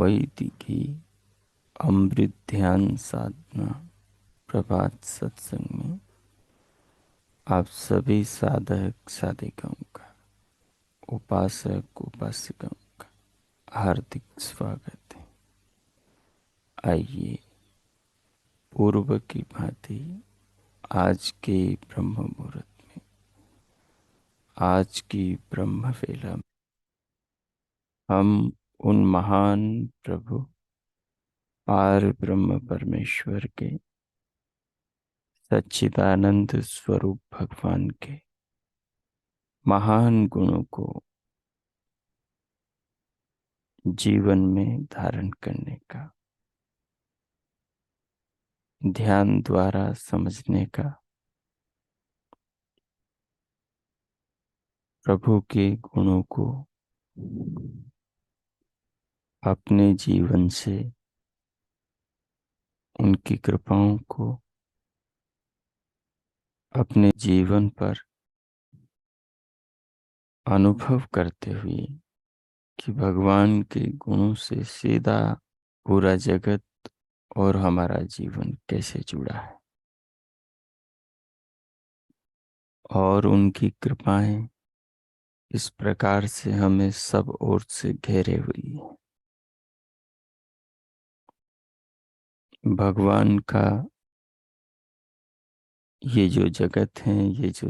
वैदिकी अमृत ध्यान साधना प्रभात सत्संग में आप सभी साधक साधिकाओं का, उपासक उपासिकाओं का हार्दिक स्वागत है। आइए पूर्व की भांति आज के ब्रह्म मुहूर्त में, आज की ब्रह्म वेला में हम उन महान प्रभु पार ब्रह्म परमेश्वर के सच्चिदानंद स्वरूप भगवान के महान गुणों को जीवन में धारण करने का, ध्यान द्वारा समझने का, प्रभु के गुणों को अपने जीवन से, उनकी कृपाओं को अपने जीवन पर अनुभव करते हुए कि भगवान के गुणों से सीधा पूरा जगत और हमारा जीवन कैसे जुड़ा है और उनकी कृपाएं इस प्रकार से हमें सब ओर से घेरे हुई है। भगवान का ये जो जगत है, ये जो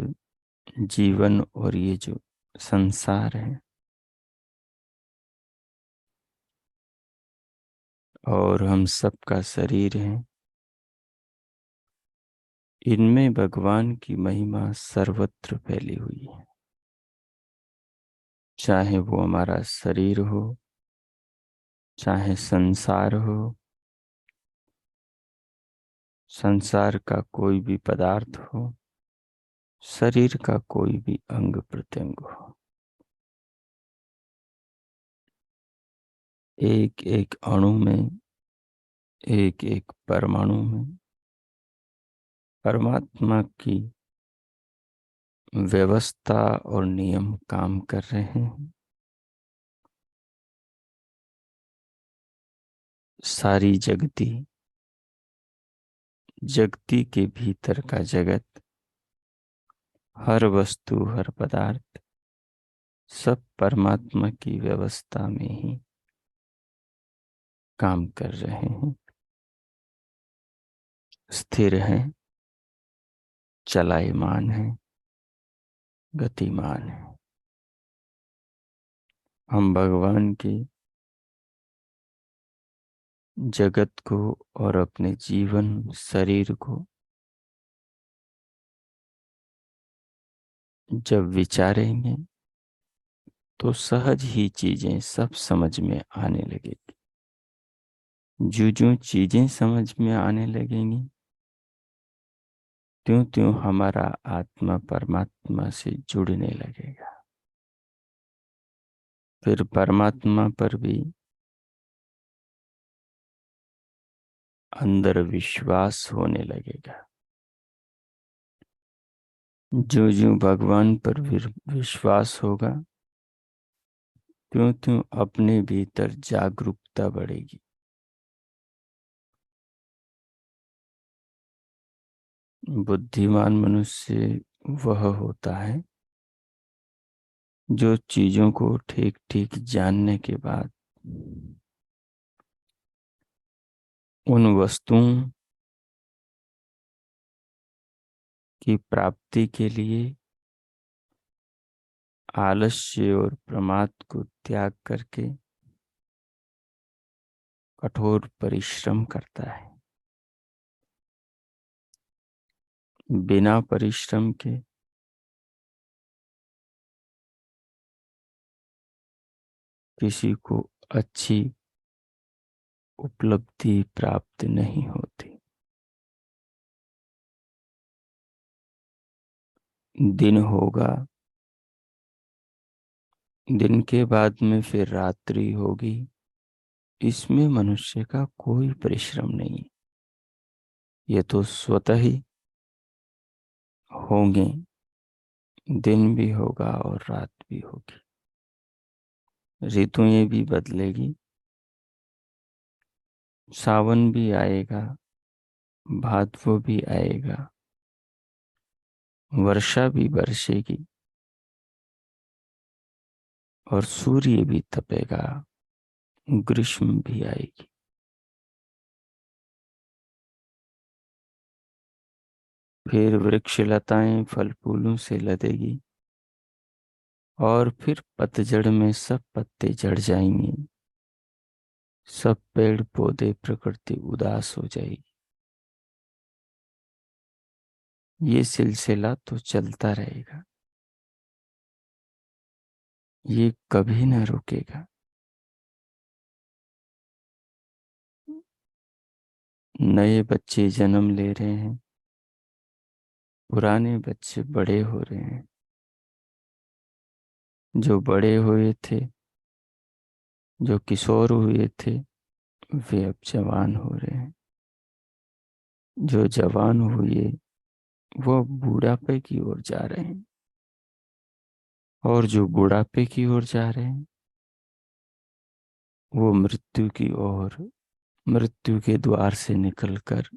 जीवन और ये जो संसार है और हम सबका शरीर है, इनमें भगवान की महिमा सर्वत्र फैली हुई है। चाहे वो हमारा शरीर हो, चाहे संसार हो, संसार का कोई भी पदार्थ हो, शरीर का कोई भी अंग प्रत्यंग हो, एक एक अणु में, एक एक परमाणु में परमात्मा की व्यवस्था और नियम काम कर रहे हैं। सारी जगती के भीतर का जगत, हर वस्तु, हर पदार्थ, सब परमात्मा की व्यवस्था में ही काम कर रहे हैं, स्थिर हैं, चलायमान हैं, गतिमान हैं। हम भगवान की जगत को और अपने जीवन शरीर को जब विचारेंगे तो सहज ही चीजें सब समझ में आने लगेगी। जो जो चीजें समझ में आने लगेंगी, त्यों त्यों हमारा आत्मा परमात्मा से जुड़ने लगेगा। फिर परमात्मा पर भी अंदर विश्वास होने लगेगा। जो जो भगवान पर विश्वास होगा, त्यों त्यों अपने भीतर जागरूकता बढ़ेगी। बुद्धिमान मनुष्य वह होता है जो चीजों को ठीक ठीक जानने के बाद उन वस्तुओं की प्राप्ति के लिए आलस्य और प्रमाद को त्याग करके कठोर परिश्रम करता है। बिना परिश्रम के किसी को अच्छी उपलब्धि प्राप्त नहीं होती। दिन होगा, दिन के बाद में फिर रात्रि होगी, इसमें मनुष्य का कोई परिश्रम नहीं। ये तो स्वतः ही होंगे, दिन भी होगा और रात भी होगी, ऋतुएं भी बदलेगी सावन भी आएगा, भादवों भी आएगा, वर्षा भी बरसेगी और सूर्य भी तपेगा, ग्रीष्म भी आएगी। फिर वृक्ष लताएं फल फूलों से लदेगी और फिर पतझड़ में सब पत्ते झड़ जाएंगे, सब पेड़ पौधे प्रकृति उदास हो जाएगी। ये सिलसिला तो चलता रहेगा, ये कभी न रुकेगा। नए बच्चे जन्म ले रहे हैं, पुराने बच्चे बड़े हो रहे हैं, जो बड़े हुए थे, जो किशोर हुए थे, वे अब जवान हो रहे हैं, जो जवान हुए वो बुढ़ापे की ओर जा रहे हैं, और जो बुढ़ापे की ओर जा रहे हैं वो मृत्यु की ओर, मृत्यु के द्वार से निकलकर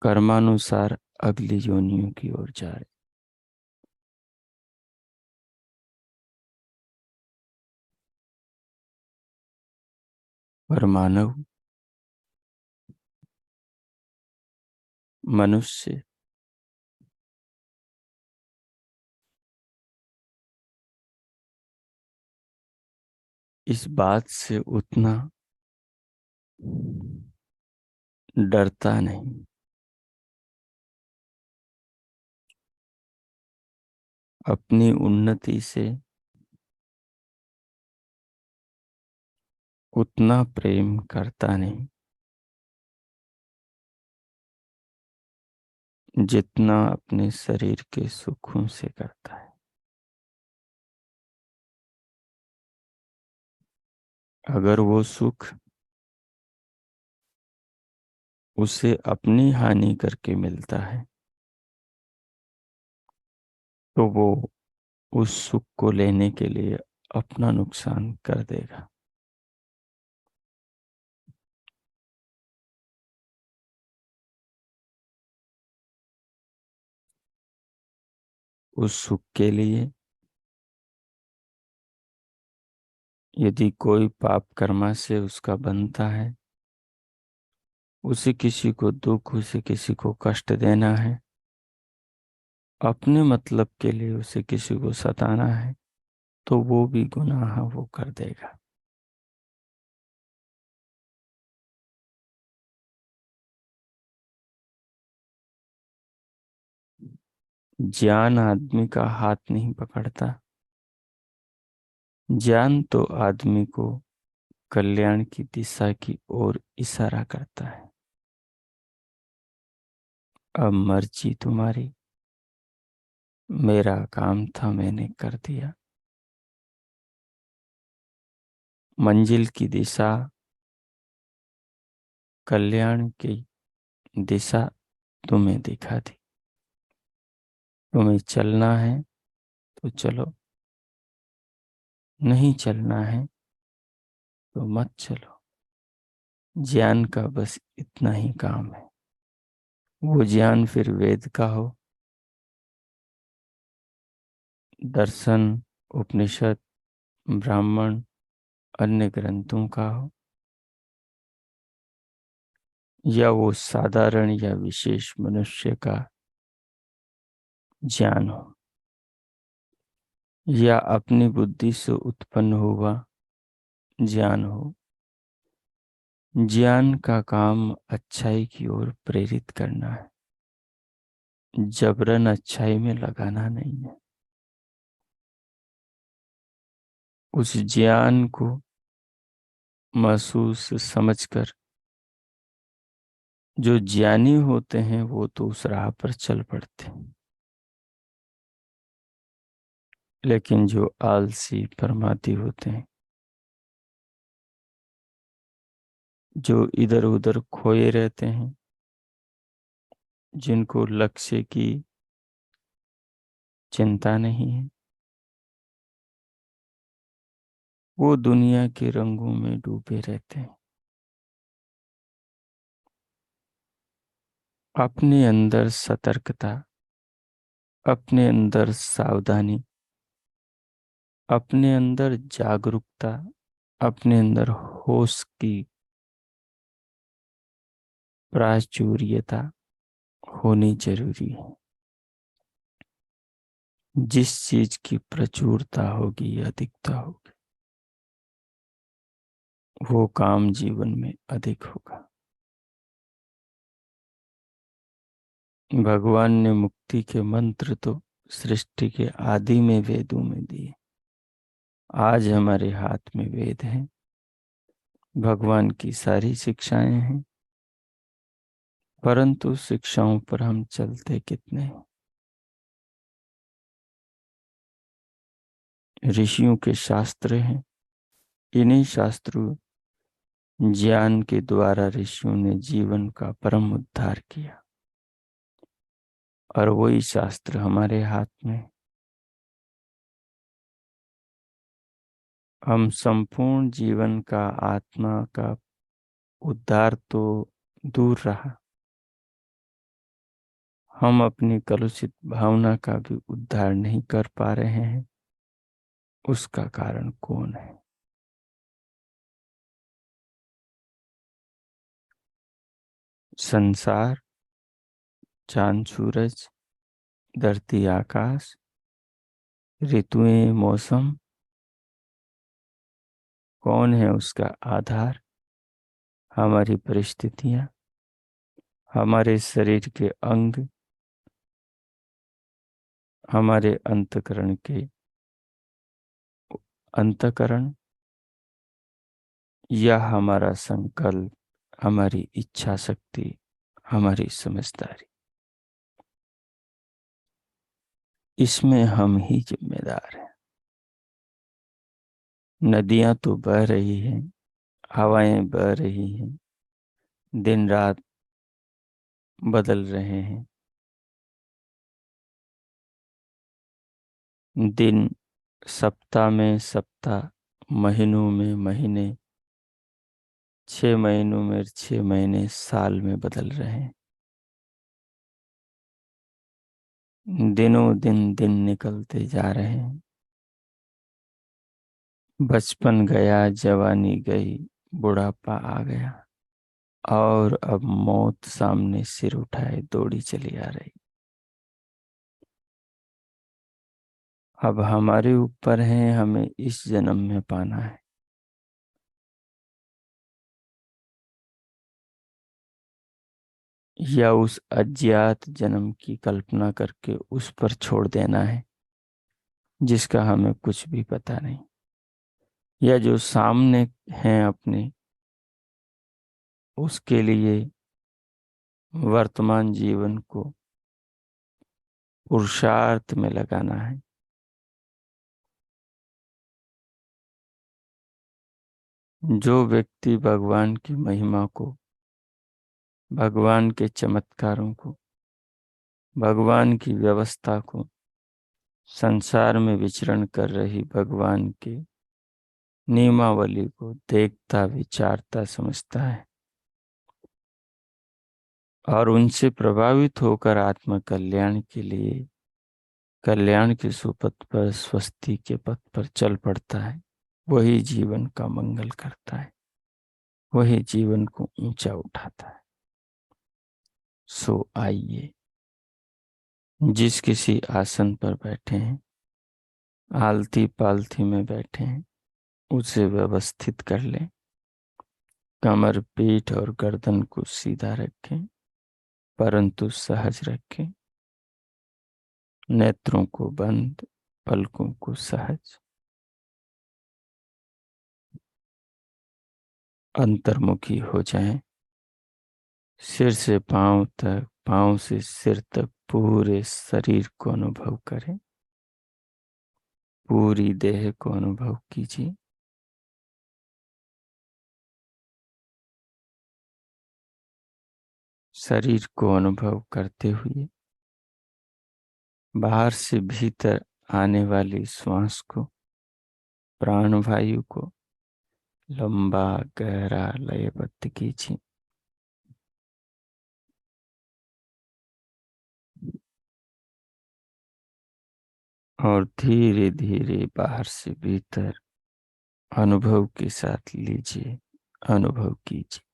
कर्मानुसार अगली योनियों की ओर जा रहे। पर मानव, मनुष्य इस बात से उतना डरता नहीं। अपनी उन्नति से उतना प्रेम करता नहीं जितना अपने शरीर के सुखों से करता है। अगर वो सुख उसे अपनी हानि करके मिलता है तो वो उस सुख को लेने के लिए अपना नुकसान कर देगा। उस सुख के लिए यदि कोई पाप कर्मा से उसका बनता है, उसे किसी को दुख, उसे किसी को कष्ट देना है, अपने मतलब के लिए उसे किसी को सताना है, तो वो भी गुनाह वो कर देगा। ज्ञान आदमी का हाथ नहीं पकड़ता, ज्ञान तो आदमी को कल्याण की दिशा की ओर इशारा करता है। अब मर्जी तुम्हारी, मेरा काम था मैंने कर दिया। मंजिल की दिशा, कल्याण की दिशा तुम्हें दिखा दी। तुम्हें चलना है तो चलो, नहीं चलना है तो मत चलो। ज्ञान का बस इतना ही काम है। वो ज्ञान फिर वेद का हो, दर्शन, उपनिषद, ब्राह्मण, अन्य ग्रंथों का हो, या वो साधारण या विशेष मनुष्य का ज्ञान हो, या अपनी बुद्धि से उत्पन्न हुआ ज्ञान हो। ज्ञान का काम अच्छाई की ओर प्रेरित करना है, जबरन अच्छाई में लगाना नहीं है। उस ज्ञान को महसूस समझकर जो ज्ञानी होते हैं वो तो उस राह पर चल पड़ते हैं, लेकिन जो आलसी परमाती होते हैं, जो इधर उधर खोए रहते हैं, जिनको लक्ष्य की चिंता नहीं है, वो दुनिया के रंगों में डूबे रहते हैं। अपने अंदर सतर्कता, अपने अंदर सावधानी, अपने अंदर जागरूकता, अपने अंदर होश की प्राचुर्यता होनी जरूरी है। जिस चीज की प्रचुरता होगी, अधिकता होगी, वो काम जीवन में अधिक होगा। भगवान ने मुक्ति के मंत्र तो सृष्टि के आदि में वेदों में दिए। आज हमारे हाथ में वेद हैं, भगवान की सारी शिक्षाएं हैं, परंतु शिक्षाओं पर हम चलते कितने हैं? ऋषियों के शास्त्र हैं, इन्हीं शास्त्रों ज्ञान के द्वारा ऋषियों ने जीवन का परम उद्धार किया, और वही शास्त्र हमारे हाथ में। हम संपूर्ण जीवन का आत्मा का उद्धार तो दूर रहा, हम अपनी कलुषित भावना का भी उद्धार नहीं कर पा रहे हैं। उसका कारण कौन है? संसार, चांद सूरज, धरती आकाश, ऋतुएं मौसम। कौन है उसका आधार? हमारी परिस्थितियां, हमारे शरीर के अंग, हमारे अंतकरण, या हमारा संकल्प, हमारी इच्छा शक्ति, हमारी समझदारी। इसमें हम ही जिम्मेदार हैं। नदियां तो बह रही हैं, हवाएं बह रही हैं, दिन रात बदल रहे हैं, दिन सप्ताह में सप्ताह, महीनों में महीने, 6 महीनों में 6 महीने, साल में बदल रहे हैं। दिनों दिन दिन निकलते जा रहे हैं। बचपन गया, जवानी गई, बुढ़ापा आ गया, और अब मौत सामने सिर उठाए दौड़ी चली आ रही। अब हमारे ऊपर है, हमें इस जन्म में पाना है या उस अज्ञात जन्म की कल्पना करके उस पर छोड़ देना है जिसका हमें कुछ भी पता नहीं, या जो सामने हैं अपने, उसके लिए वर्तमान जीवन को पुरुषार्थ में लगाना है। जो व्यक्ति भगवान की महिमा को, भगवान के चमत्कारों को, भगवान की व्यवस्था को, संसार में विचरण कर रही भगवान के नियमावली को देखता, विचारता, समझता है और उनसे प्रभावित होकर आत्म कल्याण के लिए, कल्याण के सुपथ पर, स्वस्ति के पथ पर चल पड़ता है, वही जीवन का मंगल करता है, वही जीवन को ऊंचा उठाता है। सो आइए, जिस किसी आसन पर बैठे हैं, आलती पालथी में बैठे हैं, उसे व्यवस्थित कर लें। कमर, पीठ और गर्दन को सीधा रखें, परंतु सहज रखें। नेत्रों को बंद, पलकों को सहज। अंतर्मुखी हो जाएं। सिर से पांव तक, पांव से सिर तक पूरे शरीर को अनुभव करें। पूरी देह को अनुभव कीजिए। शरीर को अनुभव करते हुए बाहर से भीतर आने वाली श्वास को, प्राणवायु को लंबा गहरा लयबद्ध कीजिए। और धीरे धीरे बाहर से भीतर अनुभव के साथ लीजिए, अनुभव कीजिए।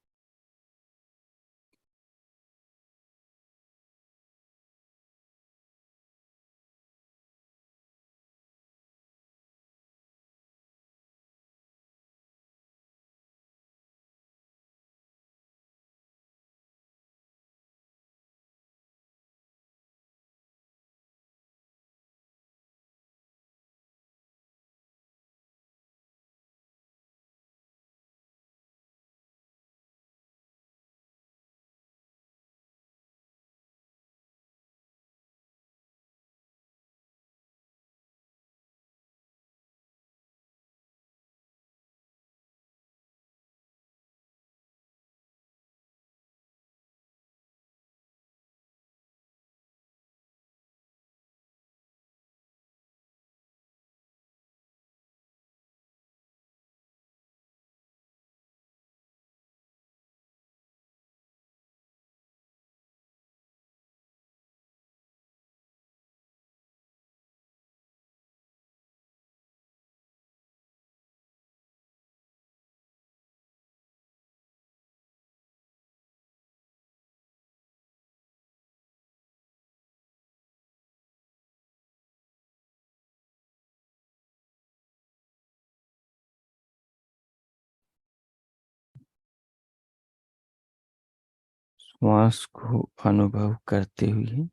श्वास को अनुभव करते हुए,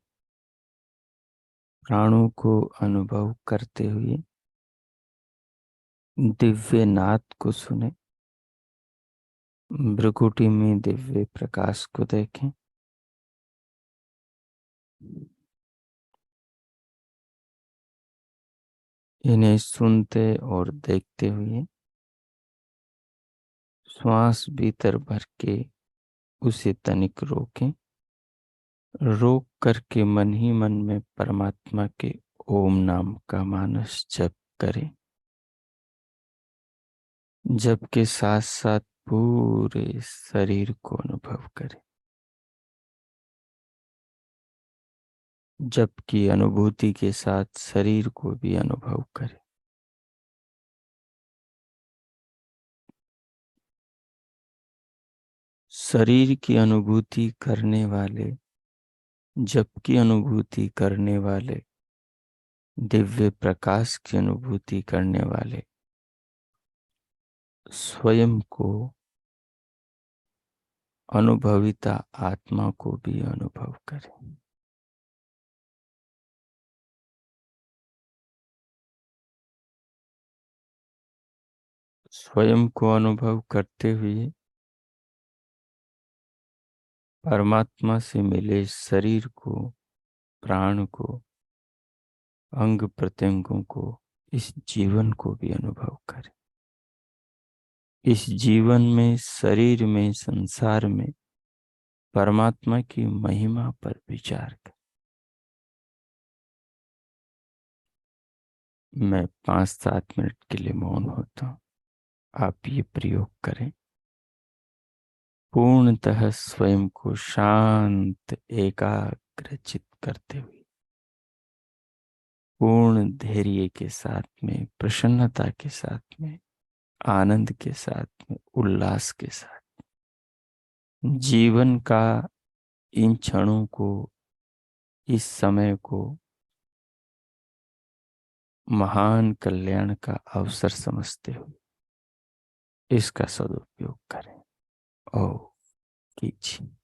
प्राणों को अनुभव करते हुए दिव्य नाद को सुने, भ्रुकुटी में दिव्य प्रकाश को देखें। इन्हें सुनते और देखते हुए श्वास भीतर भर के उसे तनिक रोकें। रोक करके मन ही मन में परमात्मा के ओम नाम का मानस जप करें। जप के साथ साथ पूरे शरीर को अनुभव करें। जप की अनुभूति के साथ शरीर को भी अनुभव करें। शरीर की अनुभूति करने वाले, जप की अनुभूति करने वाले, दिव्य प्रकाश की अनुभूति करने वाले स्वयं को, अनुभविता आत्मा को भी अनुभव करें। स्वयं को अनुभव करते हुए परमात्मा से मिले शरीर को, प्राण को, अंग प्रत्यंगों को, इस जीवन को भी अनुभव करें। इस जीवन में, शरीर में, संसार में परमात्मा की महिमा पर विचार करें। मैं 5-7 मिनट के लिए मौन होता हूँ। आप ये प्रयोग करें। पूर्णतः स्वयं को शांत, एकाग्रचित करते हुए, पूर्ण धैर्य के साथ में, प्रसन्नता के साथ में, आनंद के साथ में, उल्लास के साथ जीवन का इन क्षणों को, इस समय को महान कल्याण का अवसर समझते हुए इसका सदुपयोग करें। ओ कीजिए।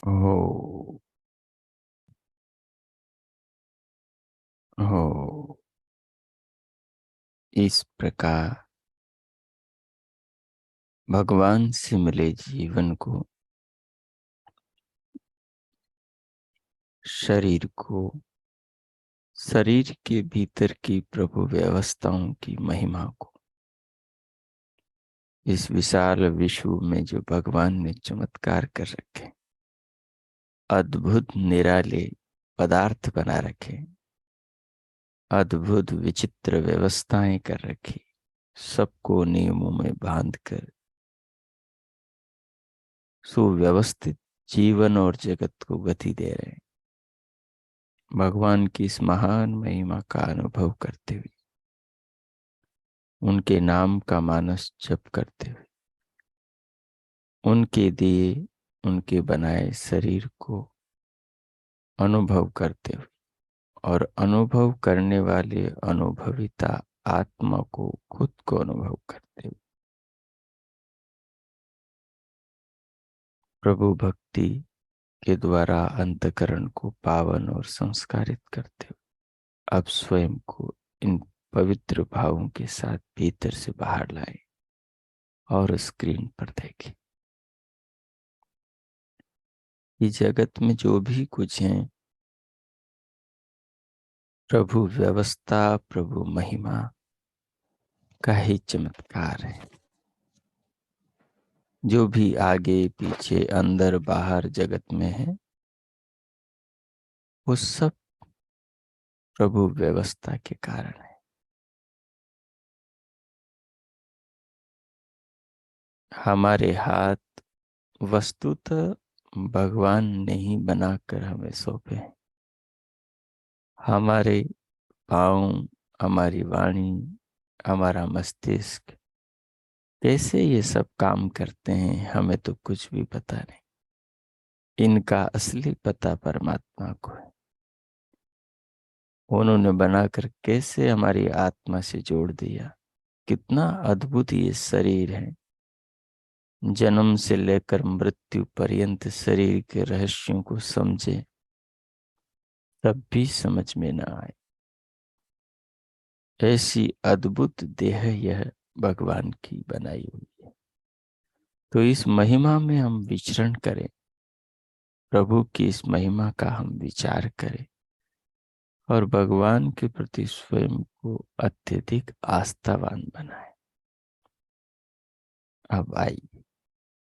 हो हो। इस प्रकार भगवान से मिले जीवन को, शरीर को, शरीर के भीतर की प्रभु व्यवस्थाओं की महिमा को, इस विशाल विश्व में जो भगवान ने चमत्कार कर रखे, अद्भुत निराले पदार्थ बना रखे, अद्भुत विचित्र व्यवस्थाएं कर रखी, सबको नियमों में बांध कर सुव्यवस्थित जीवन और जगत को गति दे रहे हैं। भगवान की इस महान महिमा का अनुभव करते हुए, उनके नाम का मानस जप करते हुए, उनके दिए, उनके बनाए शरीर को अनुभव करते हुए और अनुभव करने वाले अनुभविता आत्मा को खुद को अनुभव करते हुए, प्रभु भक्ति के द्वारा अंतकरण को पावन और संस्कारित करते हुए, अब स्वयं को इन पवित्र भावों के साथ भीतर से बाहर लाए और स्क्रीन पर देखें कि जगत में जो भी कुछ है, प्रभु व्यवस्था, प्रभु महिमा का ही चमत्कार है। जो भी आगे पीछे अंदर बाहर जगत में है, वो सब प्रभु व्यवस्था के कारण है। हमारे हाथ वस्तुतः भगवान ने ही बनाकर हमें सौंपे हैं। हमारे पाँव, हमारी वाणी, हमारा मस्तिष्क कैसे ये सब काम करते हैं, हमें तो कुछ भी पता नहीं। इनका असली पता परमात्मा को है। उन्होंने बनाकर कैसे हमारी आत्मा से जोड़ दिया। कितना अद्भुत ये शरीर है। जन्म से लेकर मृत्यु पर्यंत शरीर के रहस्यों को समझे तब भी समझ में न आए। ऐसी अद्भुत देह यह भगवान की बनाई हुई है। तो इस महिमा में हम विचरण करें, प्रभु की इस महिमा का हम विचार करें और भगवान के प्रति स्वयं को अत्यधिक आस्थावान बनाए। अब आइए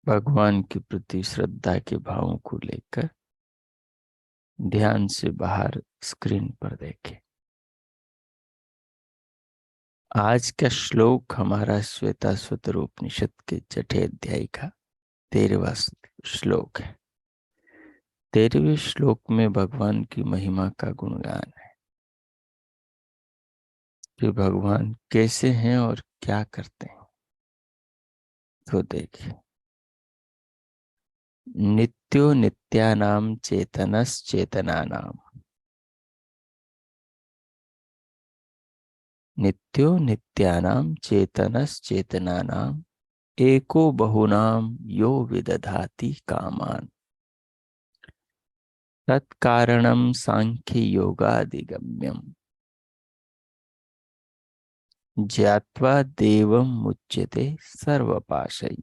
भगवान के प्रति श्रद्धा के भावों को लेकर ध्यान से बाहर स्क्रीन पर देखें। आज का श्लोक हमारा श्वेताश्वतर उपनिषद के छठे अध्याय का 13वां श्लोक है। 13वें श्लोक में भगवान की महिमा का गुणगान है कि भगवान कैसे हैं और क्या करते हैं। तो देखिए, नित्यो नित्यानाम चेतनश्चेतनानाम, नित्यो नित्यानाम चेतनश्चेतनानाम एको बहुनाम यो विदधाति कामान तत्कारणम सांख्य योगादिगम्यम ज्ञात्वा देवं मुच्यते सर्वपाशै।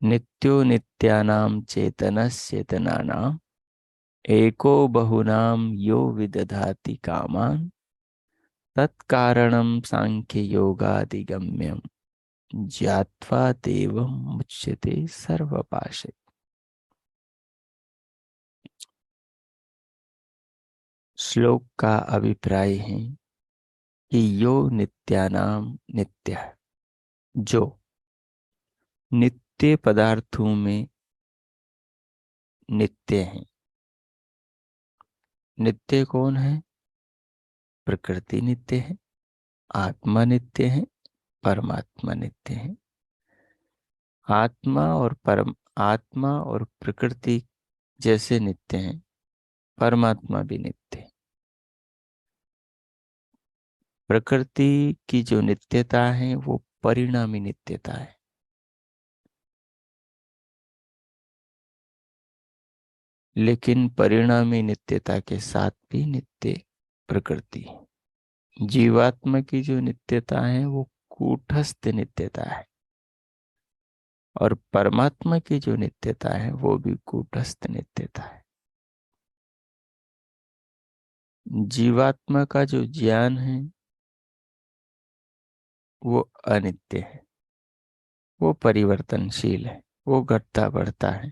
नित्यो नित्यानाम चेतनश्चेतनानाम एको बहुनाम यो विदधाति कामान तत्कारणम सांख्य योगादिगम्यम ज्ञात्वा देवं मुच्यते सर्वपाशै। श्लोक का अभिप्राय है कि यो नित्यानाम नित्य है, जो नित्य पदार्थों में नित्य है। नित्य कौन है? प्रकृति नित्य है, आत्मा नित्य है, परमात्मा नित्य है। आत्मा और प्रकृति जैसे नित्य हैं, परमात्मा भी नित्य है। प्रकृति की जो नित्यता है वो परिणामी नित्यता है। लेकिन परिणामी नित्यता के साथ भी नित्य प्रकृति है। जीवात्मा की जो नित्यता है वो कूटस्थ नित्यता है, और परमात्मा की जो नित्यता है वो भी कूटस्थ नित्यता है। जीवात्मा का जो ज्ञान है वो अनित्य है, वो परिवर्तनशील है, वो घटता बढ़ता है,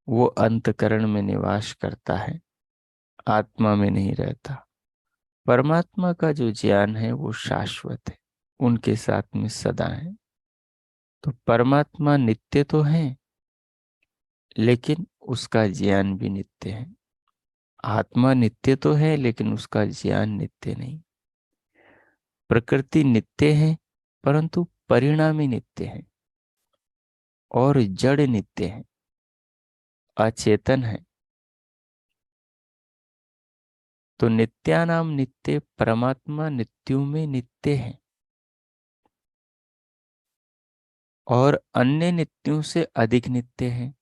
वो अंतकरण में निवास करता है, आत्मा में नहीं रहता। परमात्मा का जो ज्ञान है वो शाश्वत है, उनके साथ में सदा है। तो परमात्मा नित्य तो है, लेकिन उसका ज्ञान भी नित्य है। आत्मा नित्य तो है, लेकिन उसका ज्ञान नित्य नहीं। प्रकृति नित्य है, परंतु परिणामी नित्य है, और जड़ नित्य है, अचेतन है। तो नित्यानाम नित्य, परमात्मा नित्यों में नित्य है, और अन्य नित्यों से अधिक नित्य है।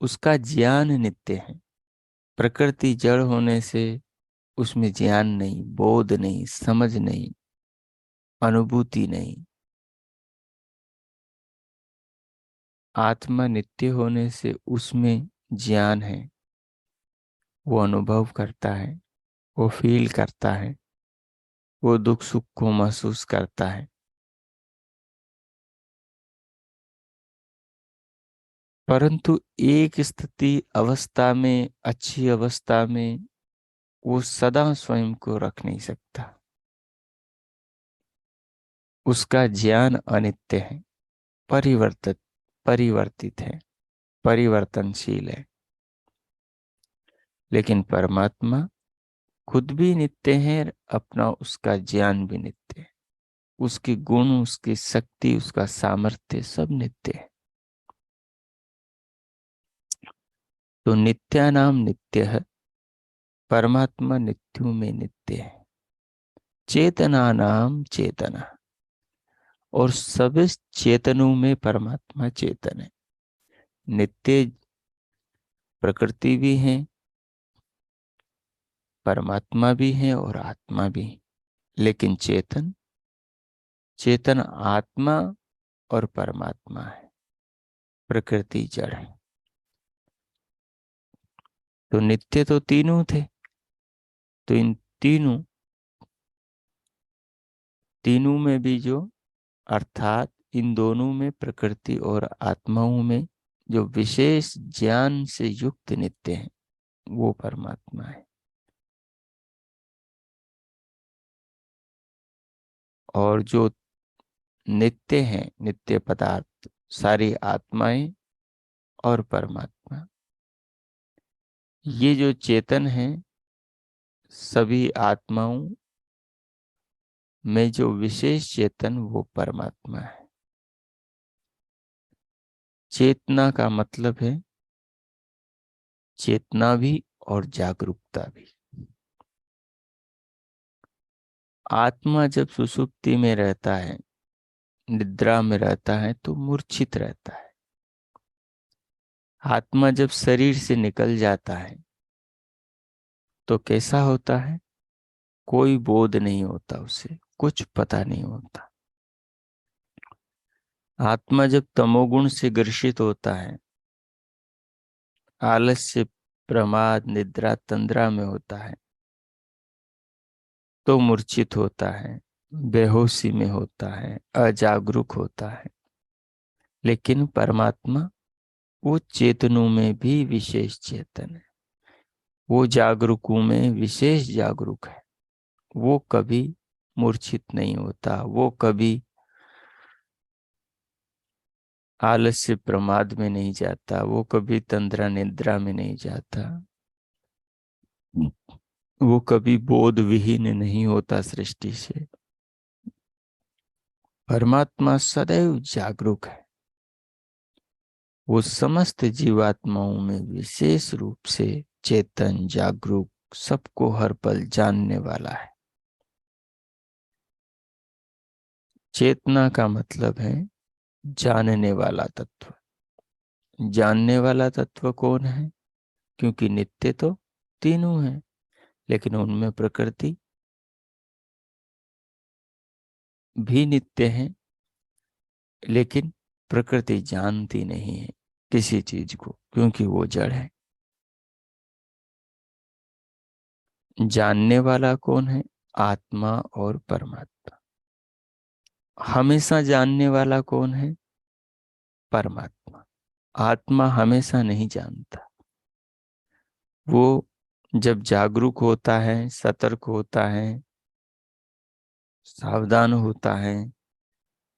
उसका ज्ञान नित्य है। प्रकृति जड़ होने से उसमें ज्ञान नहीं, बोध नहीं, समझ नहीं, अनुभूति नहीं। आत्मा नित्य होने से उसमें ज्ञान है, वो अनुभव करता है, वो फील करता है, वो दुख सुख को महसूस करता है। परंतु एक स्थिति अवस्था में, अच्छी अवस्था में, वो सदा स्वयं को रख नहीं सकता। उसका ज्ञान अनित्य है, परिवर्तित है, परिवर्तनशील है। लेकिन परमात्मा खुद भी नित्य है, अपना उसका ज्ञान भी नित्य है। उसके गुण, उसकी शक्ति, उसका सामर्थ्य सब नित्य है। तो नित्यानाम नित्य है, परमात्मा नित्यों में नित्य है। चेतना नाम चेतना, और सभी चेतनों में परमात्मा चेतन है। नित्य प्रकृति भी है, परमात्मा भी है, और आत्मा भी है। लेकिन चेतन, चेतन आत्मा और परमात्मा है, प्रकृति जड़ है। तो नित्य तो तीनों थे। तो इन तीनों तीनों में भी जो, अर्थात इन दोनों में, प्रकृति और आत्माओं में, जो विशेष ज्ञान से युक्त नित्य है वो परमात्मा है। और जो नित्य है, नित्य पदार्थ, सारी आत्माएं और परमात्मा, ये जो चेतन है, सभी आत्माओं में जो विशेष चेतन वो परमात्मा है। चेतना का मतलब है चेतना भी और जागरूकता भी। आत्मा जब सुषुप्ति में रहता है, निद्रा में रहता है, तो मूर्छित रहता है। आत्मा जब शरीर से निकल जाता है तो कैसा होता है? कोई बोध नहीं होता, उसे कुछ पता नहीं होता। आत्मा जब तमोगुण से ग्रसित होता है, आलस्य, प्रमाद, निद्रा, तंद्रा में होता है, तो मूर्छित होता है, बेहोशी में होता है, अजागरूक होता है। लेकिन परमात्मा वो चेतनों में भी विशेष चेतन है, वो जागरूकों में विशेष जागरूक है। वो कभी मूर्छित नहीं होता, वो कभी आलस्य प्रमाद में नहीं जाता, वो कभी तंद्रा निद्रा में नहीं जाता, वो कभी बोध विहीन नहीं होता सृष्टि से। परमात्मा सदैव जागरूक है। वो समस्त जीवात्माओं में विशेष रूप से चेतन, जागरूक, सबको हर पल जानने वाला है। चेतना का मतलब है जानने वाला तत्व। जानने वाला तत्व कौन है? क्योंकि नित्य तो तीनों हैं, लेकिन उनमें प्रकृति भी नित्य है, लेकिन प्रकृति जानती नहीं है किसी चीज को, क्योंकि वो जड़ है। जानने वाला कौन है? आत्मा और परमात्मा। हमेशा जानने वाला कौन है? परमात्मा। आत्मा हमेशा नहीं जानता। वो जब जागरूक होता है, सतर्क होता है, सावधान होता है,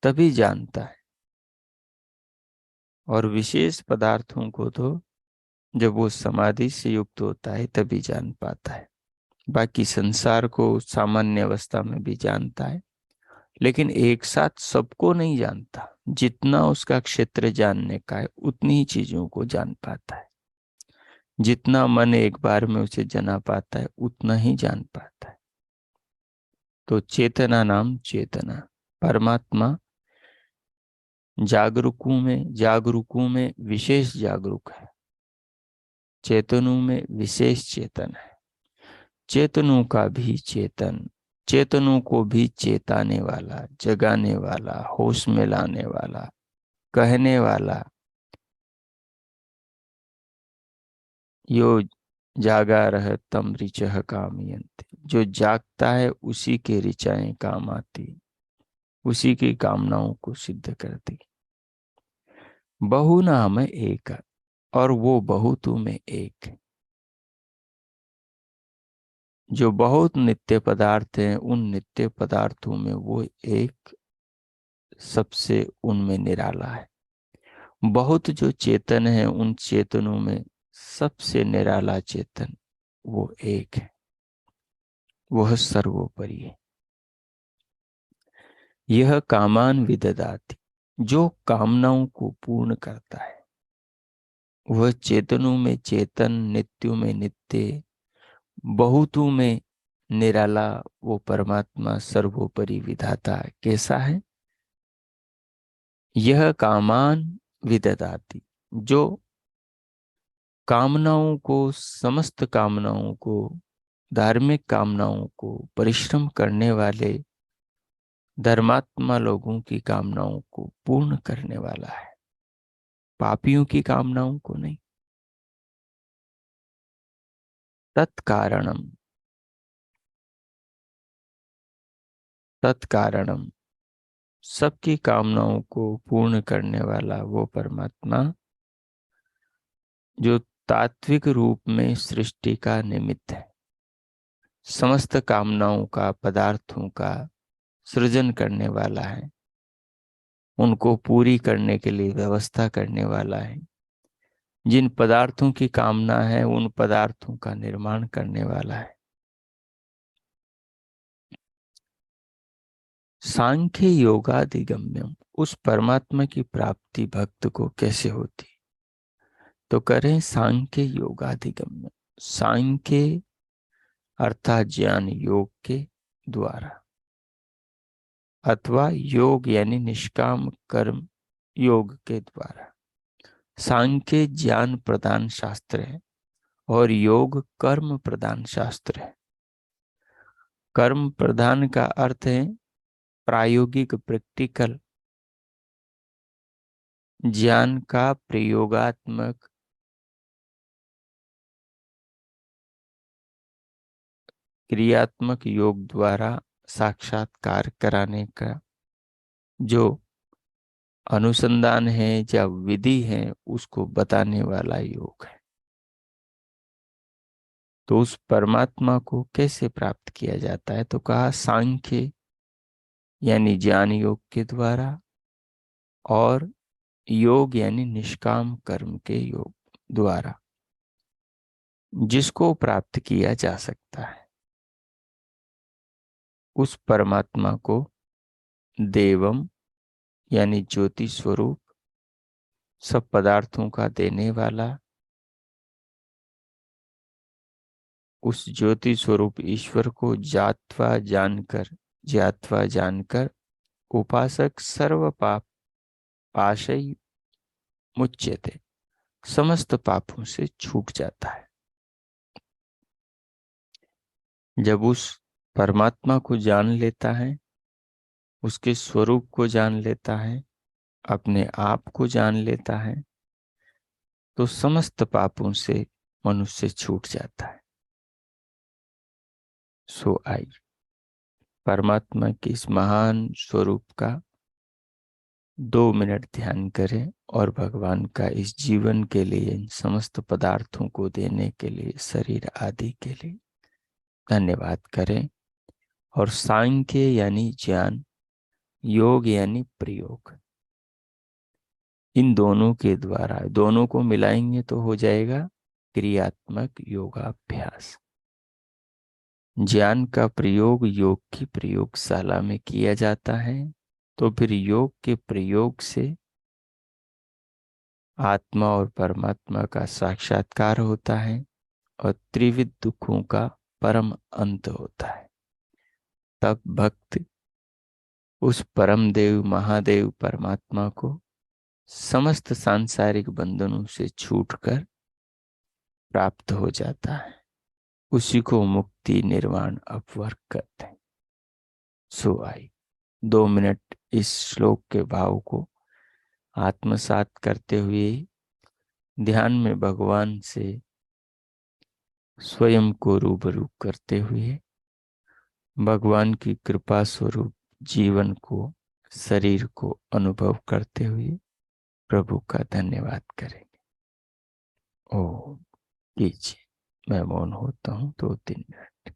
तभी जानता है। और विशेष पदार्थों को तो जब वो समाधि से युक्त होता है तभी जान पाता है। बाकी संसार को सामान्य अवस्था में भी जानता है, लेकिन एक साथ सबको नहीं जानता। जितना उसका क्षेत्र जानने का है उतनी ही चीजों को जान पाता है। जितना मन एक बार में उसे जना पाता है उतना ही जान पाता है। तो चेतना नाम चेतना, परमात्मा जागरूकों में विशेष जागरूक है, चेतनों में विशेष चेतन है। चेतनों का भी चेतन, चेतनों को भी चेताने वाला, जगाने वाला, होश में लाने वाला, कहने वाला, यो जागा रह तम ऋचः कामयन्ति। जो जागता है उसी के ऋचाएं काम आती, उसी की कामनाओं को सिद्ध करती। बहु नाम एक, और वो बहुतों में एक। जो बहुत नित्य पदार्थ हैं, उन नित्य पदार्थों में वो एक सबसे उनमें निराला है। बहुत जो चेतन है, उन चेतनों में सबसे निराला चेतन वो एक है। वह सर्वोपरि है। यह कामान विददाति, जो कामनाओं को पूर्ण करता है। वह चेतनों में चेतन, नित्यों में नित्य, बहुतों में निराला, वो परमात्मा सर्वोपरि विधाता कैसा है? यह कामान विददाति, जो कामनाओं को, समस्त कामनाओं को, धार्मिक कामनाओं को, परिश्रम करने वाले धर्मात्मा लोगों की कामनाओं को पूर्ण करने वाला है, पापियों की कामनाओं को नहीं। तत्कारणम, तत्कारणम, सबकी कामनाओं को पूर्ण करने वाला वो परमात्मा जो तात्विक रूप में सृष्टि का निमित्त है, समस्त कामनाओं का, पदार्थों का सृजन करने वाला है, उनको पूरी करने के लिए व्यवस्था करने वाला है, जिन पदार्थों की कामना है उन पदार्थों का निर्माण करने वाला है। सांख्य योगाधिगम्यम, उस परमात्मा की प्राप्ति भक्त को कैसे होती? तो करें सांख्य योगाधिगम्यम। सांख्य अर्थात ज्ञान योग के द्वारा, अथवा योग यानी निष्काम कर्म योग के द्वारा। सांख्य ज्ञान प्रदान शास्त्र है और योग कर्म प्रदान शास्त्र है। कर्म प्रधान का अर्थ है प्रायोगिक, प्रैक्टिकल। ज्ञान का प्रयोगात्मक, क्रियात्मक योग द्वारा साक्षात्कार कराने का जो अनुसंधान है या विधि है, उसको बताने वाला योग है। तो उस परमात्मा को कैसे प्राप्त किया जाता है? तो कहा सांख्य यानी ज्ञान योग के द्वारा, और योग यानी निष्काम कर्म के योग द्वारा, जिसको प्राप्त किया जा सकता है। उस परमात्मा को देवम यानी ज्योति स्वरूप, सब पदार्थों का देने वाला, उस ज्योति स्वरूप ईश्वर को ज्ञात्वा जानकर उपासक सर्व पाप पाशय मुच्यते, समस्त पापों से छूट जाता है। जब उस परमात्मा को जान लेता है, उसके स्वरूप को जान लेता है, अपने आप को जान लेता है, तो समस्त पापों से मनुष्य छूट जाता है। सो आई परमात्मा के इस महान स्वरूप का 2 मिनट ध्यान करें और भगवान का इस जीवन के लिए, इन समस्त पदार्थों को देने के लिए, शरीर आदि के लिए धन्यवाद करें। और सांख्य यानी ज्ञान, योग यानी प्रयोग, इन दोनों के द्वारा, दोनों को मिलाएंगे तो हो जाएगा क्रियात्मक योगाभ्यास। ज्ञान का प्रयोग योग की प्रयोगशाला में किया जाता है, तो फिर योग के प्रयोग से आत्मा और परमात्मा का साक्षात्कार होता है और त्रिविध दुखों का परम अंत होता है। तब भक्त उस परम देव महादेव परमात्मा को समस्त सांसारिक बंधनों से छूटकर प्राप्त हो जाता है। उसी को मुक्ति निर्वाण अपवर्ग कहते हैं। सो आई 2 मिनट इस श्लोक के भाव को आत्मसात करते हुए ध्यान में भगवान से स्वयं को रूबरू करते हुए भगवान की कृपा स्वरूप जीवन को, शरीर को अनुभव करते हुए प्रभु का धन्यवाद करेंगे। ओम कीजिए। मैं मौन होता हूँ 2-3 मिनट।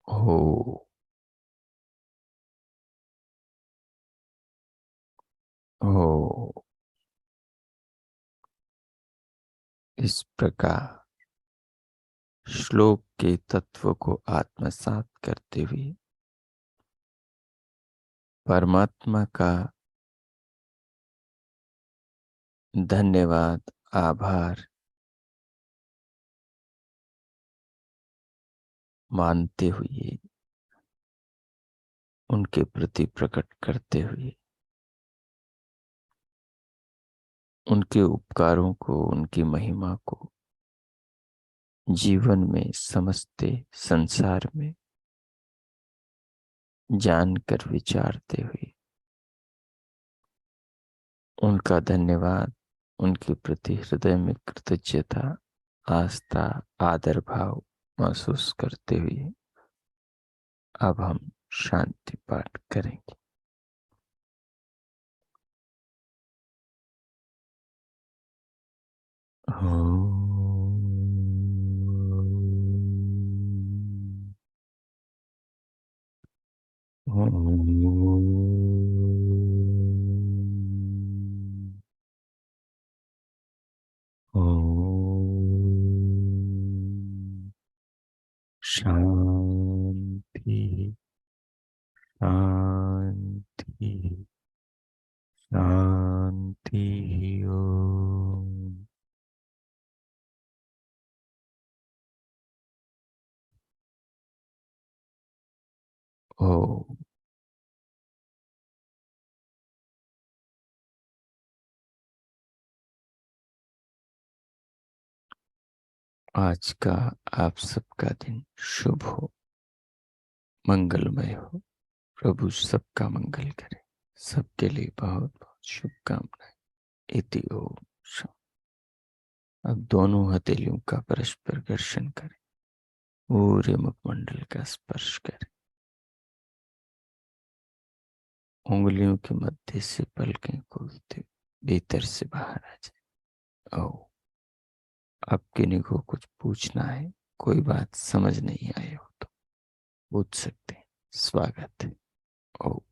हो हो। इस प्रकार श्लोक के तत्व को आत्मसात करते हुए परमात्मा का धन्यवाद, आभार मानते हुए, उनके प्रति प्रकट करते हुए, उनके उपकारों को, उनकी महिमा को जीवन में समझते, संसार में जानकर विचारते हुए उनका धन्यवाद, उनके प्रति हृदय में कृतज्ञता, आस्था, आदर भाव महसूस करते हुए अब हम शांति पाठ करेंगे। शांति शांति शांति। ओम। ओम। आज का आप सबका दिन शुभ हो, मंगलमय हो। प्रभु सबका मंगल करे। सबके लिए बहुत बहुत शुभकामनाएं। इति ओम। अब दोनों हथेलियों का परस्पर घर्षण करें, पूरे मुखमंडल का स्पर्श करें, उंगलियों के मध्य से पलकें खोलते भीतर से बाहर आ जाए। ओ, अब किन्हीं को कुछ पूछना है, कोई बात समझ नहीं आए हो तो पूछ सकते हैं। स्वागत है। ओ।